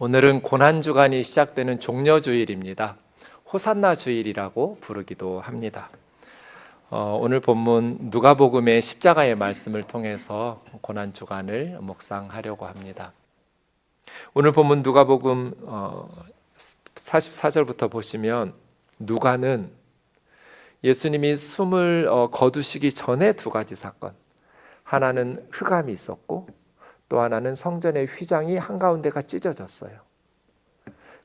오늘은 고난주간이 시작되는 종려주일입니다. 호산나 주일이라고 부르기도 합니다. 오늘 본문 누가복음의 십자가의 말씀을 통해서 고난주간을 묵상하려고 합니다. 오늘 본문 누가복음 44절부터 보시면 누가는 예수님이 숨을 거두시기 전에 두 가지 사건, 하나는 흑암이 있었고 또 하나는 성전의 휘장이 한가운데가 찢어졌어요.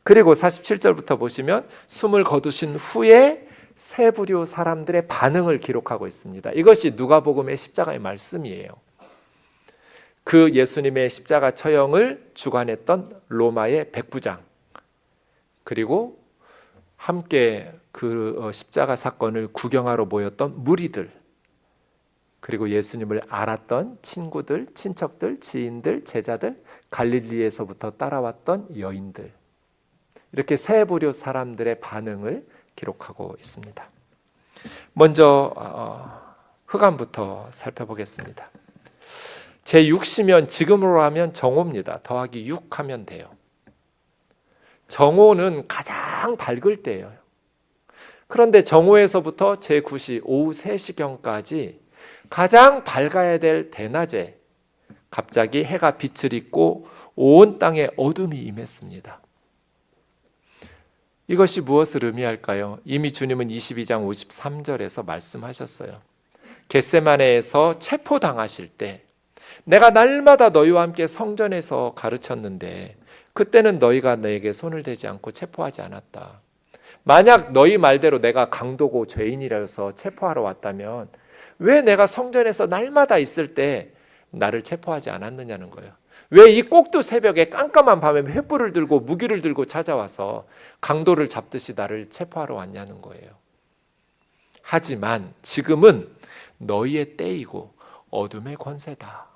그리고 47절부터 보시면 숨을 거두신 후에 세 부류 사람들의 반응을 기록하고 있습니다. 이것이 누가복음의 십자가의 말씀이에요. 그 예수님의 십자가 처형을 주관했던 로마의 백부장, 그리고 함께 그 십자가 사건을 구경하러 모였던 무리들, 그리고 예수님을 알았던 친구들, 친척들, 지인들, 제자들, 갈릴리에서부터 따라왔던 여인들, 이렇게 세 부류 사람들의 반응을 기록하고 있습니다. 먼저 흑암부터 살펴보겠습니다. 제6시면 지금으로 하면 정오입니다. 더하기 6 하면 돼요. 정오는 가장 밝을 때예요. 그런데 정오에서부터 제9시 오후 3시경까지 가장 밝아야 될 대낮에 갑자기 해가 빛을 잇고 온 땅에 어둠이 임했습니다. 이것이 무엇을 의미할까요? 이미 주님은 22장 53절에서 말씀하셨어요. 겟세마네에서 체포당하실 때 내가 날마다 너희와 함께 성전에서 가르쳤는데 그때는 너희가 내게 손을 대지 않고 체포하지 않았다. 만약 너희 말대로 내가 강도고 죄인이라서 체포하러 왔다면 왜 내가 성전에서 날마다 있을 때 나를 체포하지 않았느냐는 거예요. 왜 이 꼭두 새벽에 깜깜한 밤에 횃불을 들고 무기를 들고 찾아와서 강도를 잡듯이 나를 체포하러 왔냐는 거예요. 하지만 지금은 너희의 때이고 어둠의 권세다.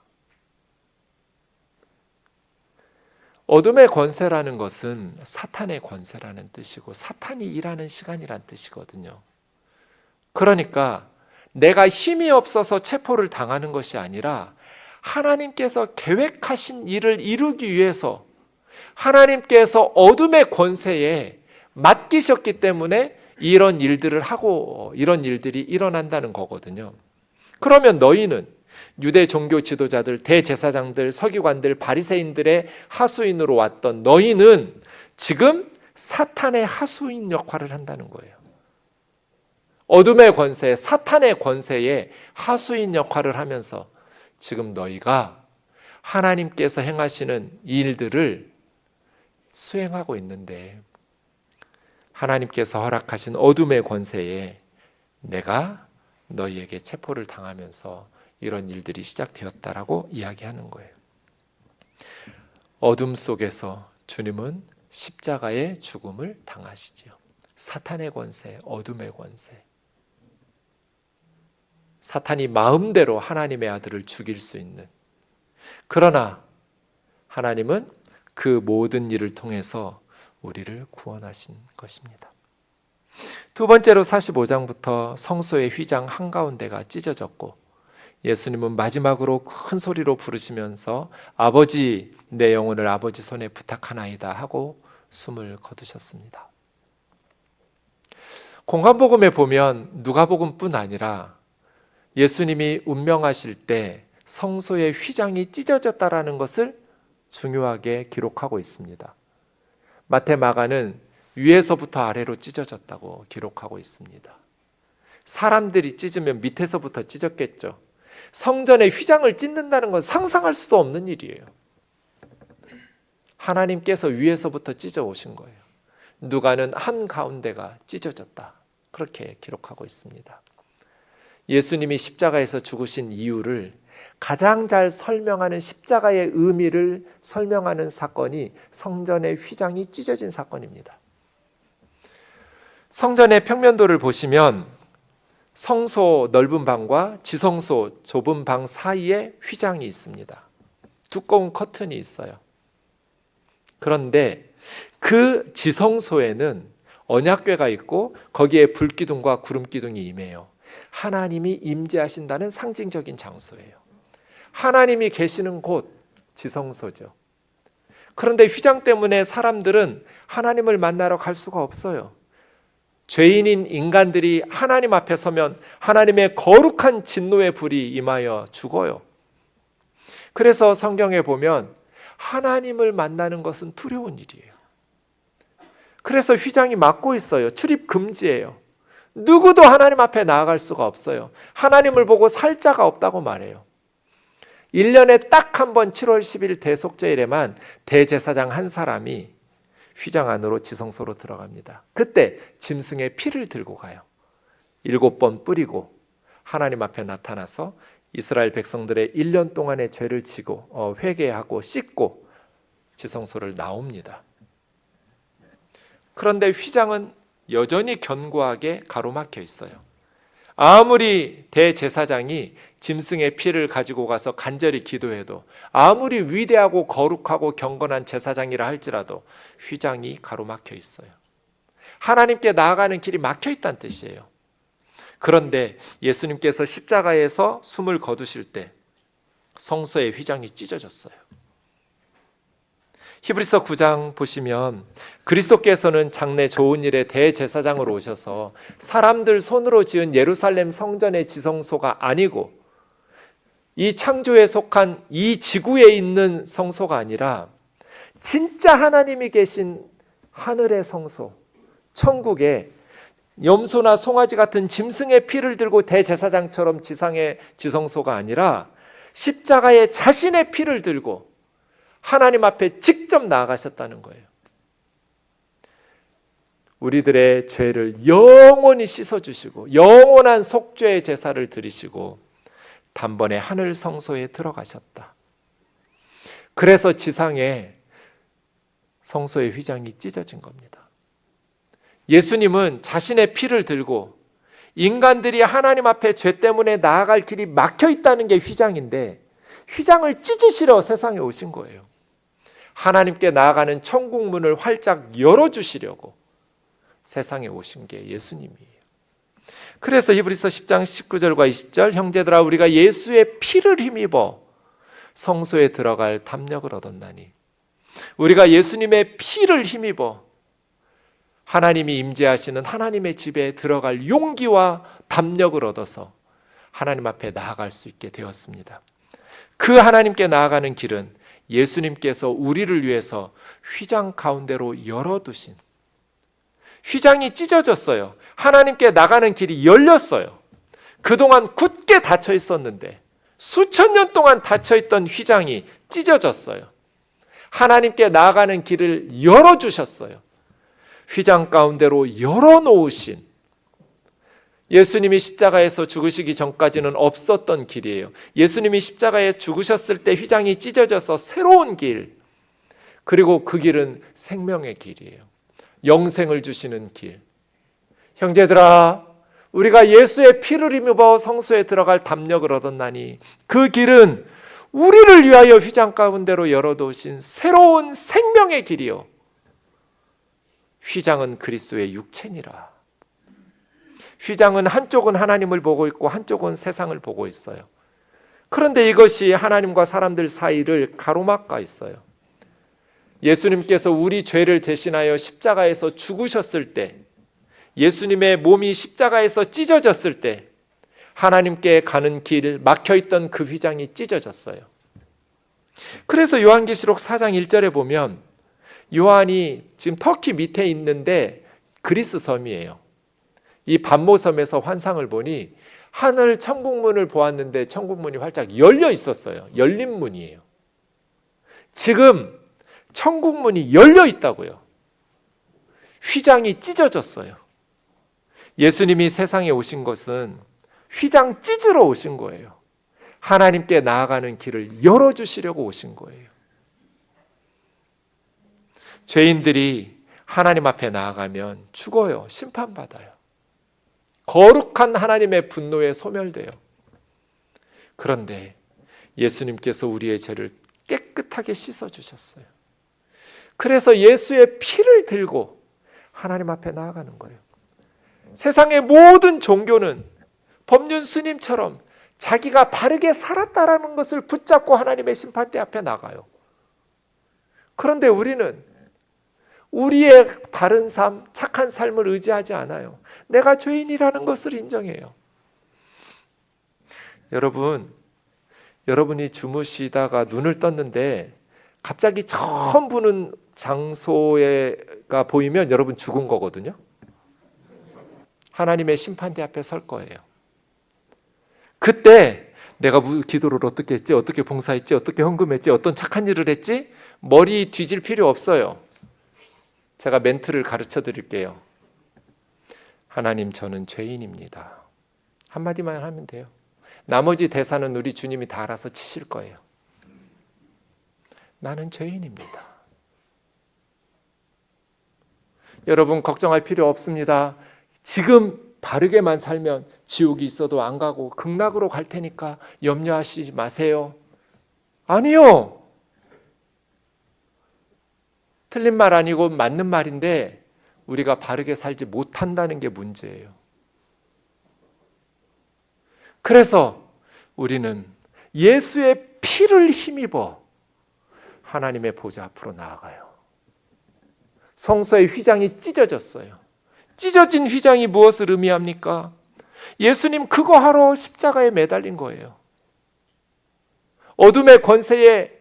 어둠의 권세라는 것은 사탄의 권세라는 뜻이고 사탄이 일하는 시간이란 뜻이거든요. 그러니까 내가 힘이 없어서 체포를 당하는 것이 아니라 하나님께서 계획하신 일을 이루기 위해서 하나님께서 어둠의 권세에 맡기셨기 때문에 이런 일들을 하고 이런 일들이 일어난다는 거거든요. 그러면 너희는 유대 종교 지도자들, 대제사장들, 서기관들, 바리새인들의 하수인으로 왔던 너희는 지금 사탄의 하수인 역할을 한다는 거예요. 어둠의 권세, 사탄의 권세에 하수인 역할을 하면서 지금 너희가 하나님께서 행하시는 일들을 수행하고 있는데 하나님께서 허락하신 어둠의 권세에 내가 너희에게 체포를 당하면서 이런 일들이 시작되었다라고 이야기하는 거예요. 어둠 속에서 주님은 십자가의 죽음을 당하시지요. 사탄의 권세, 어둠의 권세. 사탄이 마음대로 하나님의 아들을 죽일 수 있는, 그러나 하나님은 그 모든 일을 통해서 우리를 구원하신 것입니다. 두 번째로 45장부터 성소의 휘장 한가운데가 찢어졌고 예수님은 마지막으로 큰 소리로 부르시면서 아버지, 내 영혼을 아버지 손에 부탁하나이다 하고 숨을 거두셨습니다. 공관복음에 보면 누가복음뿐 아니라 예수님이 운명하실 때 성소의 휘장이 찢어졌다라는 것을 중요하게 기록하고 있습니다. 마태, 마가는 위에서부터 아래로 찢어졌다고 기록하고 있습니다. 사람들이 찢으면 밑에서부터 찢었겠죠. 성전의 휘장을 찢는다는 건 상상할 수도 없는 일이에요. 하나님께서 위에서부터 찢어 오신 거예요. 누가는 한가운데가 찢어졌다, 그렇게 기록하고 있습니다. 예수님이 십자가에서 죽으신 이유를 가장 잘 설명하는, 십자가의 의미를 설명하는 사건이 성전의 휘장이 찢어진 사건입니다. 성전의 평면도를 보시면 성소 넓은 방과 지성소 좁은 방 사이에 휘장이 있습니다. 두꺼운 커튼이 있어요. 그런데 그 지성소에는 언약궤가 있고 거기에 불기둥과 구름기둥이 임해요. 하나님이 임재하신다는 상징적인 장소예요. 하나님이 계시는 곳, 지성소죠. 그런데 휘장 때문에 사람들은 하나님을 만나러 갈 수가 없어요. 죄인인 인간들이 하나님 앞에 서면 하나님의 거룩한 진노의 불이 임하여 죽어요. 그래서 성경에 보면 하나님을 만나는 것은 두려운 일이에요. 그래서 휘장이 막고 있어요. 출입 금지예요. 누구도 하나님 앞에 나아갈 수가 없어요. 하나님을 보고 살 자가 없다고 말해요. 1년에 딱 한 번 7월 10일 대속죄일에만 대제사장 한 사람이 휘장 안으로 지성소로 들어갑니다. 그때 짐승의 피를 들고 가요. 7번 뿌리고 하나님 앞에 나타나서 이스라엘 백성들의 1년 동안의 죄를 지고 회개하고 씻고 지성소를 나옵니다. 그런데 휘장은 여전히 견고하게 가로막혀 있어요. 아무리 대제사장이 짐승의 피를 가지고 가서 간절히 기도해도, 아무리 위대하고 거룩하고 경건한 제사장이라 할지라도 휘장이 가로막혀 있어요. 하나님께 나아가는 길이 막혀 있다는 뜻이에요. 그런데 예수님께서 십자가에서 숨을 거두실 때 성소의 휘장이 찢어졌어요. 히브리서 9장 보시면 그리스도께서는 장래 좋은 일의 대제사장으로 오셔서 사람들 손으로 지은 예루살렘 성전의 지성소가 아니고 이 창조에 속한 이 지구에 있는 성소가 아니라 진짜 하나님이 계신 하늘의 성소, 천국에 염소나 송아지 같은 짐승의 피를 들고 대제사장처럼 지상의 지성소가 아니라 십자가에 자신의 피를 들고 하나님 앞에 직접 나아가셨다는 거예요. 우리들의 죄를 영원히 씻어주시고 영원한 속죄의 제사를 드리시고 단번에 하늘 성소에 들어가셨다. 그래서 지상에 성소의 휘장이 찢어진 겁니다. 예수님은 자신의 피를 들고 인간들이 하나님 앞에 죄 때문에 나아갈 길이 막혀 있다는 게 휘장인데 휘장을 찢으시러 세상에 오신 거예요. 하나님께 나아가는 천국 문을 활짝 열어주시려고 세상에 오신 게 예수님이에요. 그래서 히브리서 10장 19절과 20절, 형제들아 우리가 예수의 피를 힘입어 성소에 들어갈 담력을 얻었나니, 우리가 예수님의 피를 힘입어 하나님이 임재하시는 하나님의 집에 들어갈 용기와 담력을 얻어서 하나님 앞에 나아갈 수 있게 되었습니다. 그 하나님께 나아가는 길은 예수님께서 우리를 위해서 휘장 가운데로 열어두신, 휘장이 찢어졌어요. 하나님께 나가는 길이 열렸어요. 그동안 굳게 닫혀 있었는데 수천 년 동안 닫혀 있던 휘장이 찢어졌어요. 하나님께 나아가는 길을 열어주셨어요. 휘장 가운데로 열어놓으신, 예수님이 십자가에서 죽으시기 전까지는 없었던 길이에요. 예수님이 십자가에 죽으셨을 때 휘장이 찢어져서 새로운 길, 그리고 그 길은 생명의 길이에요. 영생을 주시는 길. 형제들아 우리가 예수의 피를 힘입어 성소에 들어갈 담력을 얻었나니 그 길은 우리를 위하여 휘장 가운데로 열어두신 새로운 생명의 길이요, 휘장은 그리스도의 육체니라. 휘장은 한쪽은 하나님을 보고 있고 한쪽은 세상을 보고 있어요. 그런데 이것이 하나님과 사람들 사이를 가로막고 있어요. 예수님께서 우리 죄를 대신하여 십자가에서 죽으셨을 때, 예수님의 몸이 십자가에서 찢어졌을 때 하나님께 가는 길, 막혀있던 그 휘장이 찢어졌어요. 그래서 요한계시록 4장 1절에 보면 요한이 지금 터키 밑에 있는데 그리스 섬이에요. 이 반모섬에서 환상을 보니 하늘 천국문을 보았는데 천국문이 활짝 열려 있었어요. 열린 문이에요. 지금 천국문이 열려 있다고요. 휘장이 찢어졌어요. 예수님이 세상에 오신 것은 휘장 찢으러 오신 거예요. 하나님께 나아가는 길을 열어주시려고 오신 거예요. 죄인들이 하나님 앞에 나아가면 죽어요. 심판받아요. 거룩한 하나님의 분노에 소멸돼요. 그런데 예수님께서 우리의 죄를 깨끗하게 씻어주셨어요. 그래서 예수의 피를 들고 하나님 앞에 나아가는 거예요. 세상의 모든 종교는 법륜 스님처럼 자기가 바르게 살았다라는 것을 붙잡고 하나님의 심판대 앞에 나가요. 그런데 우리는 우리의 바른 삶, 착한 삶을 의지하지 않아요. 내가 죄인이라는 것을 인정해요. 여러분이 주무시다가 눈을 떴는데 갑자기 처음 보는 장소가 보이면 여러분 죽은 거거든요. 하나님의 심판대 앞에 설 거예요. 그때 내가 기도를 어떻게 했지? 어떻게 봉사했지? 어떻게 헌금했지? 어떤 착한 일을 했지? 머리 뒤질 필요 없어요. 제가 멘트를 가르쳐 드릴게요. 하나님, 저는 죄인입니다. 한마디만 하면 돼요. 나머지 대사는 우리 주님이 다 알아서 치실 거예요. 나는 죄인입니다. 여러분 걱정할 필요 없습니다. 지금 바르게만 살면 지옥이 있어도 안 가고 극락으로 갈 테니까 염려하시지 마세요. 아니요. 틀린 말 아니고 맞는 말인데 우리가 바르게 살지 못한다는 게 문제예요. 그래서 우리는 예수의 피를 힘입어 하나님의 보좌 앞으로 나아가요. 성서의 휘장이 찢어졌어요. 찢어진 휘장이 무엇을 의미합니까? 예수님 그거 하러 십자가에 매달린 거예요. 어둠의 권세에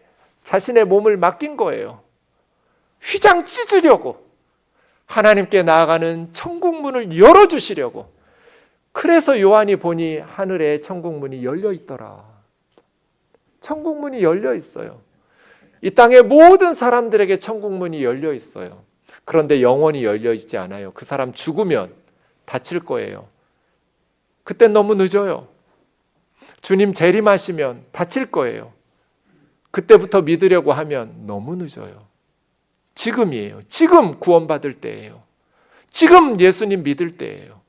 자신의 몸을 맡긴 거예요. 휘장 찢으려고, 하나님께 나아가는 천국문을 열어주시려고. 그래서 요한이 보니 하늘에 천국문이 열려 있더라. 천국문이 열려 있어요. 이 땅의 모든 사람들에게 천국문이 열려 있어요. 그런데 영원히 열려 있지 않아요. 그 사람 죽으면 닫힐 거예요. 그땐 너무 늦어요. 주님 재림하시면 닫힐 거예요. 그때부터 믿으려고 하면 너무 늦어요. 지금이에요. 지금 구원받을 때예요. 지금 예수님 믿을 때예요.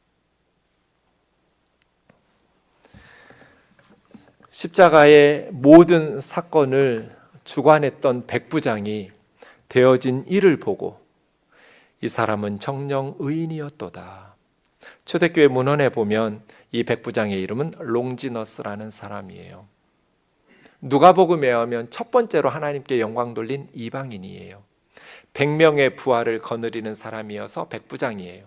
십자가의 모든 사건을 주관했던 백부장이 되어진 일을 보고 이 사람은 정령 의인이었도다. 초대교회 문헌에 보면 이 백부장의 이름은 롱지너스라는 사람이에요. 누가복음에 하면 첫 번째로 하나님께 영광 돌린 이방인이에요. 100명의 부활을 거느리는 사람이어서 백부장이에요.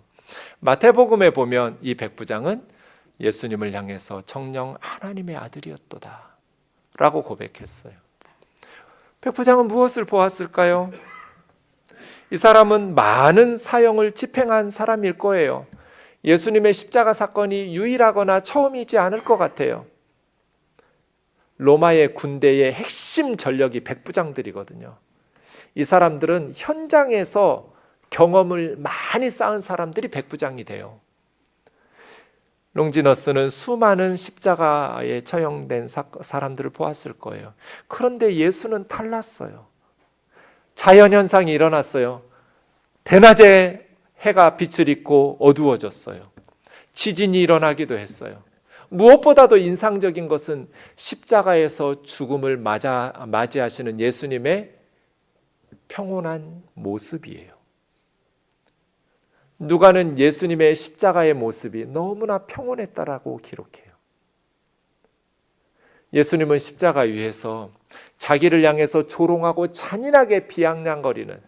마태복음에 보면 이 백부장은 예수님을 향해서 정녕 하나님의 아들이었도다 라고 고백했어요. 백부장은 무엇을 보았을까요? 이 사람은 많은 사형을 집행한 사람일 거예요. 예수님의 십자가 사건이 유일하거나 처음이지 않을 것 같아요. 로마의 군대의 핵심 전력이 백부장들이거든요. 이 사람들은 현장에서 경험을 많이 쌓은 사람들이 백부장이 돼요. 롱지너스는 수많은 십자가에 처형된 사람들을 보았을 거예요. 그런데 예수는 달랐어요. 자연현상이 일어났어요. 대낮에 해가 빛을 잇고 어두워졌어요. 지진이 일어나기도 했어요. 무엇보다도 인상적인 것은 십자가에서 죽음을 맞이하시는 예수님의 평온한 모습이에요. 누가는 예수님의 십자가의 모습이 너무나 평온했다라고 기록해요. 예수님은 십자가 위에서 자기를 향해서 조롱하고 잔인하게 비아냥거리는,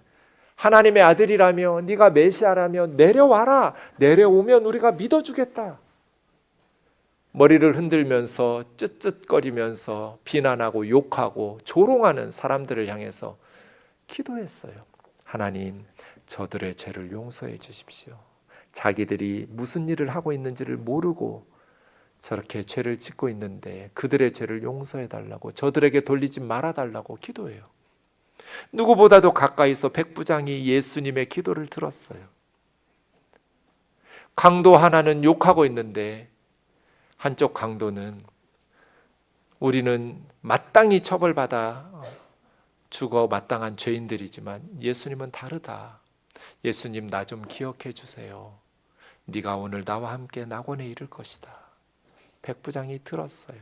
하나님의 아들이라며 네가 메시아라며 내려와라, 내려오면 우리가 믿어주겠다, 머리를 흔들면서 쯧쯧거리면서 비난하고 욕하고 조롱하는 사람들을 향해서 기도했어요. 하나님, 저들의 죄를 용서해 주십시오. 자기들이 무슨 일을 하고 있는지를 모르고 저렇게 죄를 짓고 있는데 그들의 죄를 용서해 달라고, 저들에게 돌리지 말아 달라고 기도해요. 누구보다도 가까이서 백부장이 예수님의 기도를 들었어요. 강도 하나는 욕하고 있는데 한쪽 강도는 우리는 마땅히 처벌받아 죽어 마땅한 죄인들이지만 예수님은 다르다. 예수님, 나 좀 기억해 주세요. 네가 오늘 나와 함께 낙원에 이를 것이다. 백부장이 들었어요.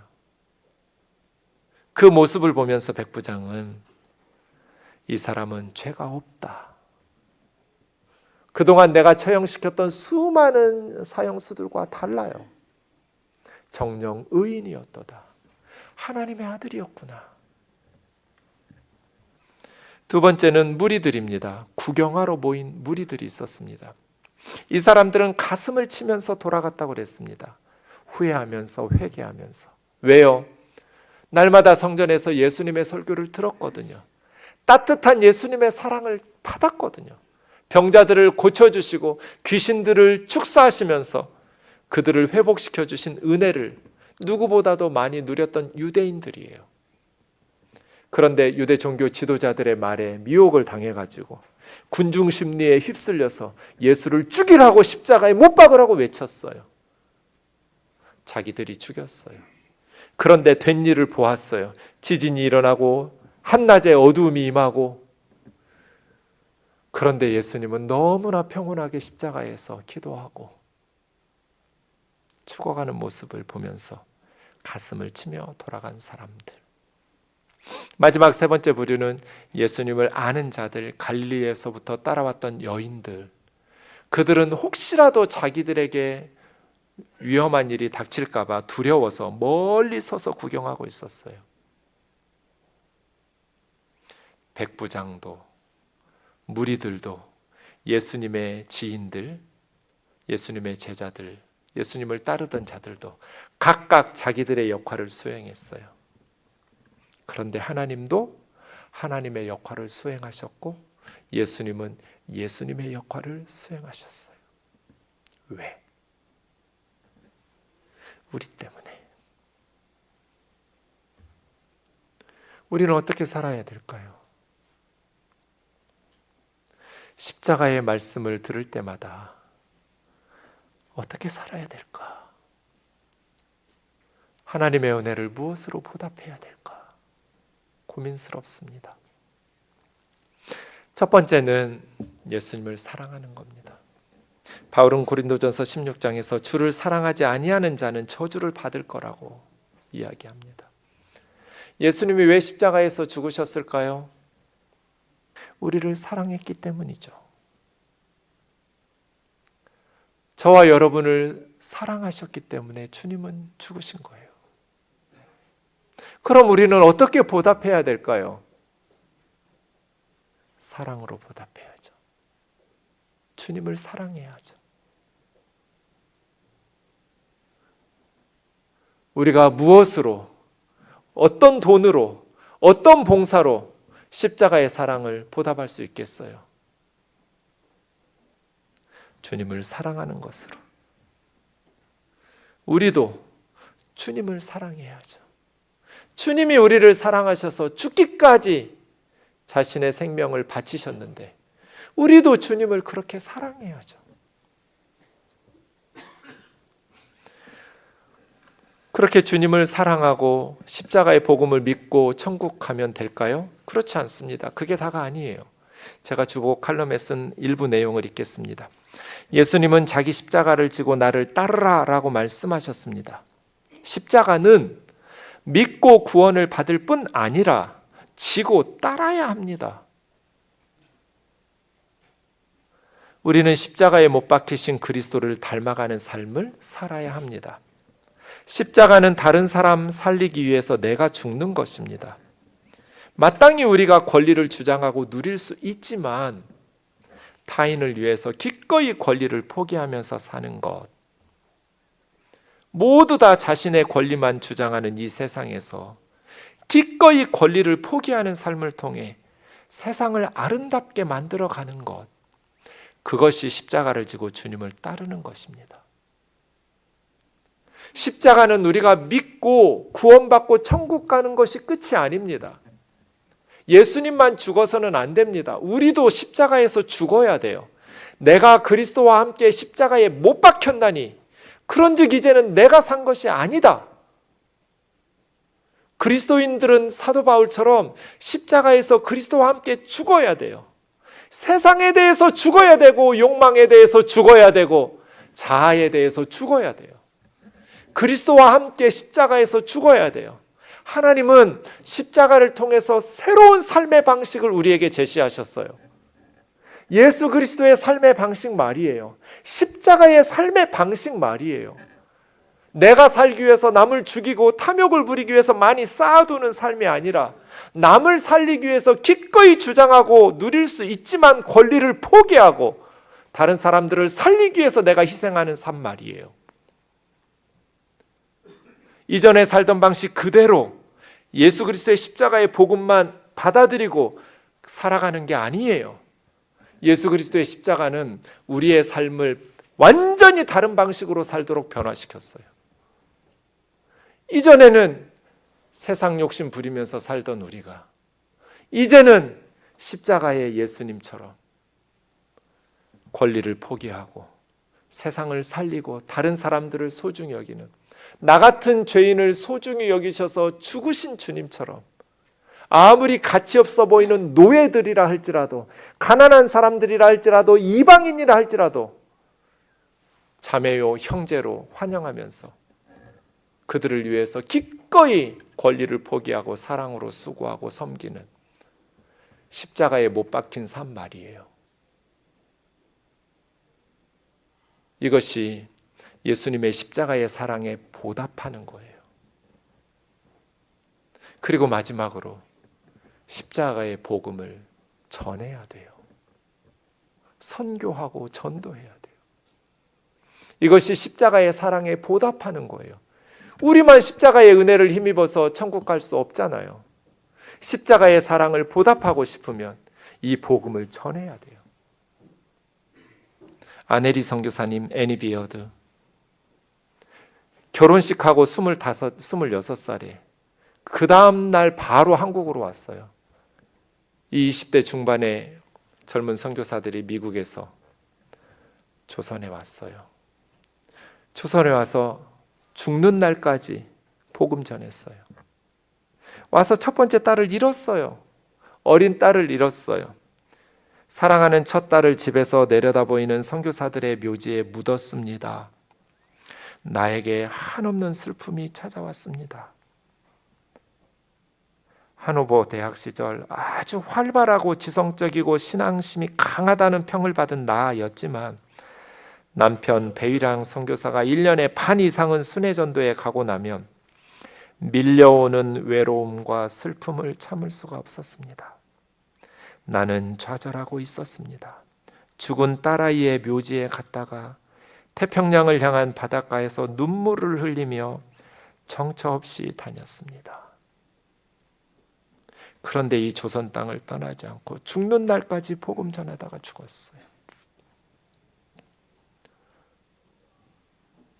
그 모습을 보면서 백부장은 이 사람은 죄가 없다. 그동안 내가 처형시켰던 수많은 사형수들과 달라요. 정녕 의인이었도다. 하나님의 아들이었구나. 두 번째는 무리들입니다. 구경하러 모인 무리들이 있었습니다. 이 사람들은 가슴을 치면서 돌아갔다고 그랬습니다. 후회하면서 회개하면서. 왜요? 날마다 성전에서 예수님의 설교를 들었거든요. 따뜻한 예수님의 사랑을 받았거든요. 병자들을 고쳐주시고 귀신들을 축사하시면서 그들을 회복시켜 주신 은혜를 누구보다도 많이 누렸던 유대인들이에요. 그런데 유대 종교 지도자들의 말에 미혹을 당해가지고 군중 심리에 휩쓸려서 예수를 죽이라고 십자가에 못 박으라고 외쳤어요. 자기들이 죽였어요. 그런데 된 일을 보았어요. 지진이 일어나고 한낮에 어두움이 임하고, 그런데 예수님은 너무나 평온하게 십자가에서 기도하고 죽어가는 모습을 보면서 가슴을 치며 돌아간 사람들. 마지막 세 번째 부류는 예수님을 아는 자들, 갈릴리에서부터 따라왔던 여인들. 그들은 혹시라도 자기들에게 위험한 일이 닥칠까 봐 두려워서 멀리 서서 구경하고 있었어요. 백부장도, 무리들도, 예수님의 지인들, 예수님의 제자들, 예수님을 따르던 자들도 각각 자기들의 역할을 수행했어요. 그런데 하나님도 하나님의 역할을 수행하셨고 예수님은 예수님의 역할을 수행하셨어요. 왜? 우리 때문에. 우리는 어떻게 살아야 될까요? 십자가의 말씀을 들을 때마다 어떻게 살아야 될까? 하나님의 은혜를 무엇으로 보답해야 될까? 고민스럽습니다. 첫 번째는 예수님을 사랑하는 겁니다. 바울은 고린도전서 16장에서 주를 사랑하지 아니하는 자는 저주를 받을 거라고 이야기합니다. 예수님이 왜 십자가에서 죽으셨을까요? 우리를 사랑했기 때문이죠. 저와 여러분을 사랑하셨기 때문에 주님은 죽으신 거예요. 그럼 우리는 어떻게 보답해야 될까요? 사랑으로 보답해야죠. 주님을 사랑해야죠. 우리가 무엇으로, 어떤 돈으로, 어떤 봉사로 십자가의 사랑을 보답할 수 있겠어요? 주님을 사랑하는 것으로. 우리도 주님을 사랑해야죠. 주님이 우리를 사랑하셔서 죽기까지 자신의 생명을 바치셨는데 우리도 주님을 그렇게 사랑해야죠. 그렇게 주님을 사랑하고 십자가의 복음을 믿고 천국 가면 될까요? 그렇지 않습니다. 그게 다가 아니에요. 제가 주보 칼럼에 쓴 일부 내용을 읽겠습니다. 예수님은 자기 십자가를 지고 나를 따르라 라고 말씀하셨습니다. 십자가는 믿고 구원을 받을 뿐 아니라 지고 따라야 합니다. 우리는 십자가에 못 박히신 그리스도를 닮아가는 삶을 살아야 합니다. 십자가는 다른 사람 살리기 위해서 내가 죽는 것입니다. 마땅히 우리가 권리를 주장하고 누릴 수 있지만 타인을 위해서 기꺼이 권리를 포기하면서 사는 것, 모두 다 자신의 권리만 주장하는 이 세상에서 기꺼이 권리를 포기하는 삶을 통해 세상을 아름답게 만들어가는 것, 그것이 십자가를 지고 주님을 따르는 것입니다. 십자가는 우리가 믿고 구원받고 천국 가는 것이 끝이 아닙니다. 예수님만 죽어서는 안 됩니다. 우리도 십자가에서 죽어야 돼요. 내가 그리스도와 함께 십자가에 못 박혔나니 그런즉 이제는 내가 산 것이 아니다. 그리스도인들은 사도 바울처럼 십자가에서 그리스도와 함께 죽어야 돼요. 세상에 대해서 죽어야 되고 욕망에 대해서 죽어야 되고 자아에 대해서 죽어야 돼요. 그리스도와 함께 십자가에서 죽어야 돼요. 하나님은 십자가를 통해서 새로운 삶의 방식을 우리에게 제시하셨어요. 예수 그리스도의 삶의 방식 말이에요. 십자가의 삶의 방식 말이에요. 내가 살기 위해서 남을 죽이고 탐욕을 부리기 위해서 많이 쌓아두는 삶이 아니라 남을 살리기 위해서 기꺼이 주장하고 누릴 수 있지만 권리를 포기하고 다른 사람들을 살리기 위해서 내가 희생하는 삶 말이에요. 이전에 살던 방식 그대로 예수 그리스도의 십자가의 복음만 받아들이고 살아가는 게 아니에요. 예수 그리스도의 십자가는 우리의 삶을 완전히 다른 방식으로 살도록 변화시켰어요. 이전에는 세상 욕심 부리면서 살던 우리가 이제는 십자가의 예수님처럼 권리를 포기하고 세상을 살리고 다른 사람들을 소중히 여기는, 나 같은 죄인을 소중히 여기셔서 죽으신 주님처럼 아무리 가치 없어 보이는 노예들이라 할지라도, 가난한 사람들이라 할지라도, 이방인이라 할지라도 자매요 형제로 환영하면서 그들을 위해서 기꺼이 권리를 포기하고 사랑으로 수고하고 섬기는 십자가에 못 박힌 삶 말이에요. 이것이 예수님의 십자가의 사랑에 보답하는 거예요. 그리고 마지막으로 십자가의 복음을 전해야 돼요. 선교하고 전도해야 돼요. 이것이 십자가의 사랑에 보답하는 거예요. 우리만 십자가의 은혜를 힘입어서 천국 갈 수 없잖아요. 십자가의 사랑을 보답하고 싶으면 이 복음을 전해야 돼요. 아네리 선교사님, 애니 비어드 결혼식하고 26살에 그 다음 날 바로 한국으로 왔어요. 이 20대 중반의 젊은 선교사들이 미국에서 조선에 왔어요. 조선에 와서 죽는 날까지 복음 전했어요. 와서 첫 번째 딸을 잃었어요. 어린 딸을 잃었어요. 사랑하는 첫 딸을 집에서 내려다보이는 선교사들의 묘지에 묻었습니다. 나에게 한없는 슬픔이 찾아왔습니다. 하노버 대학 시절 아주 활발하고 지성적이고 신앙심이 강하다는 평을 받은 나였지만 남편 배위랑 선교사가 1년에 반 이상은 순회전도에 가고 나면 밀려오는 외로움과 슬픔을 참을 수가 없었습니다. 나는 좌절하고 있었습니다. 죽은 딸아이의 묘지에 갔다가 태평양을 향한 바닷가에서 눈물을 흘리며 정처 없이 다녔습니다. 그런데 이 조선 땅을 떠나지 않고 죽는 날까지 복음 전하다가 죽었어요.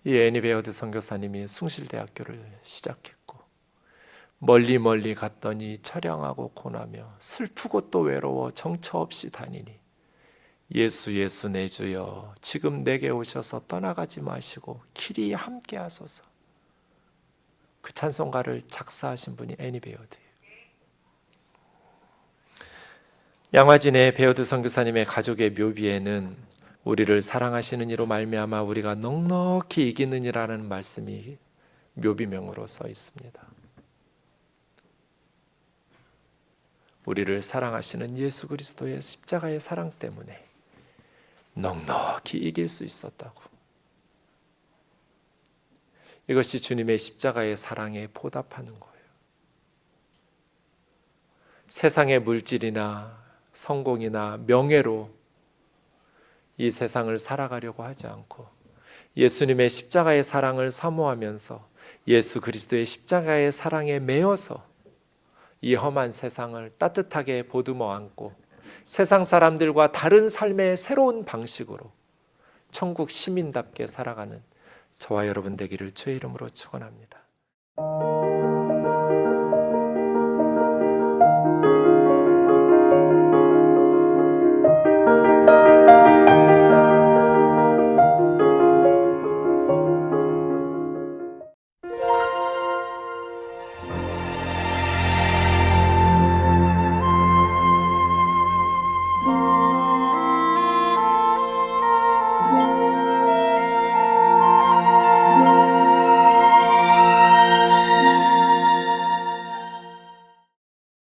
이 애니 베어드 선교사님이 숭실대학교를 시작했고 멀리 갔더니 처량하고 고나며 슬프고 또 외로워 정처 없이 다니니 예수 내 주여 지금 내게 오셔서 떠나가지 마시고 길이 함께 하소서. 그 찬송가를 작사하신 분이 애니 베어드예요. 양화진의 베어드 선교사님의 가족의 묘비에는 우리를 사랑하시는 이로 말미암아 우리가 넉넉히 이기느니라는 말씀이 묘비명으로 써 있습니다. 우리를 사랑하시는 예수 그리스도의 십자가의 사랑 때문에 넉넉히 이길 수 있었다고. 이것이 주님의 십자가의 사랑에 보답하는 거예요. 세상의 물질이나 성공이나 명예로 이 세상을 살아가려고 하지 않고 예수님의 십자가의 사랑을 사모하면서 예수 그리스도의 십자가의 사랑에 매여서 이 험한 세상을 따뜻하게 보듬어 안고 세상 사람들과 다른 삶의 새로운 방식으로 천국 시민답게 살아가는 저와 여러분 되기를 주의 이름으로 축원합니다.